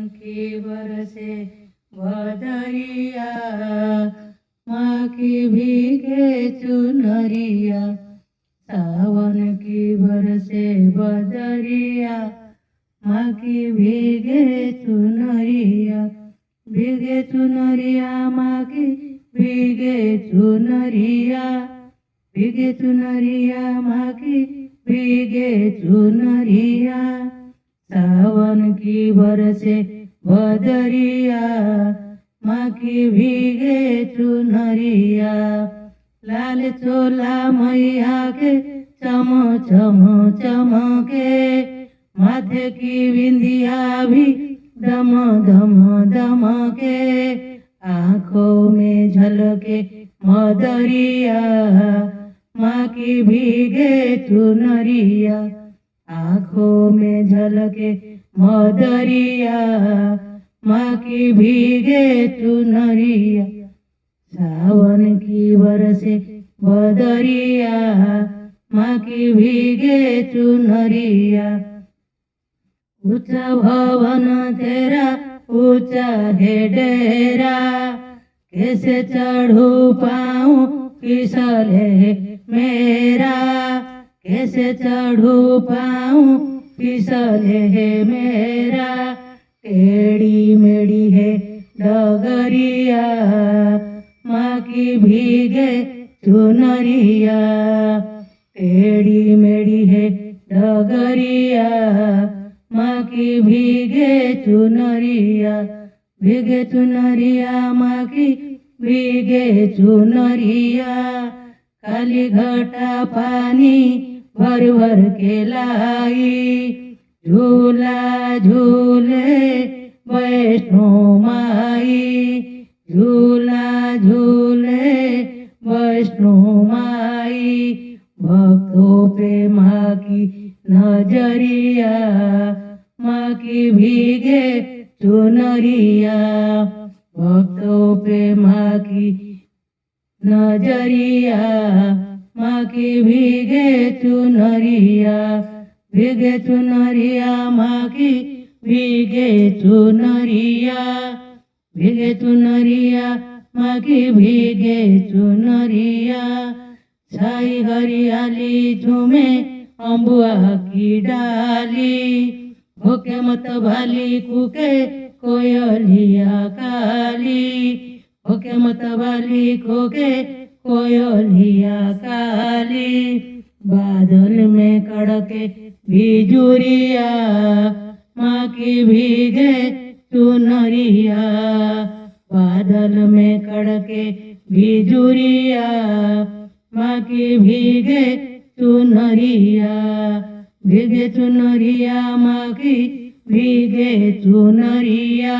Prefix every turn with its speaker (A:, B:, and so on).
A: की बरसे बदरिया, माँ की भीगे चुनरिया। सावन की बरसे बदरिया, माँ की भीगे चुनरिया। भीगे चुनरिया माँ की भीगे चुनरिया। भीगे चुनरिया माँ की भीगे चुनरिया। सावन की बरसे बदरिया, माँ की भीगे चुनरिया। लाल चोला मैया के चम चम चमके, माथे की बिंदिया भी दम दम दमके। आँखों में झलके मदरिया, माँ की भीगे चुनरिया। आँखों में झलके मदरिया, माँ की भीगे चुनरिया। सावन की बरसे बदरिया, माँ की भीगे चुनरिया। ऊंचा भवन तेरा ऊंचा है डेरा, कैसे चढ़ू पाऊँ फिसले मेरा। कैसे चढ़ू पाऊँ फिसले मेरा। टेढ़ी मेढ़ी है डगरिया, माँ की भीगे चुनरिया। टेढ़ी मेढ़ी है डगरिया, माँ की भीगे चुनरिया। भीगे चुनरिया माँ की भीगे चुनरिया। काली घटा पानी भर भर के लाई, झूला झूले वैष्णो माई। झूला झूले वैष्णो माई। भक्तों पे माँ की नजरिया, माँ की भीगे चुनरिया। भक्तों पे माँ की नजरिया, माँ की भीगे चुनरिया। भीगे चुनरिया माँ की भीगे चुनरिया। भीगे चुनरिया माँ की भीगे चुनरिया। छाई हरियाली झूमे अम्बुआ की डाली, भूखे मत भाली कूके कोयलिया काली। भूखे मत भाली कूके कोयलिया काली। बादल में कड़के बिजुरिया, माँ की भीगे चुनरिया। बादल में कड़के बिजुरिया, माँ की भीगे चुनरिया। भीगे चुनरिया माँ की भीगे चुनरिया।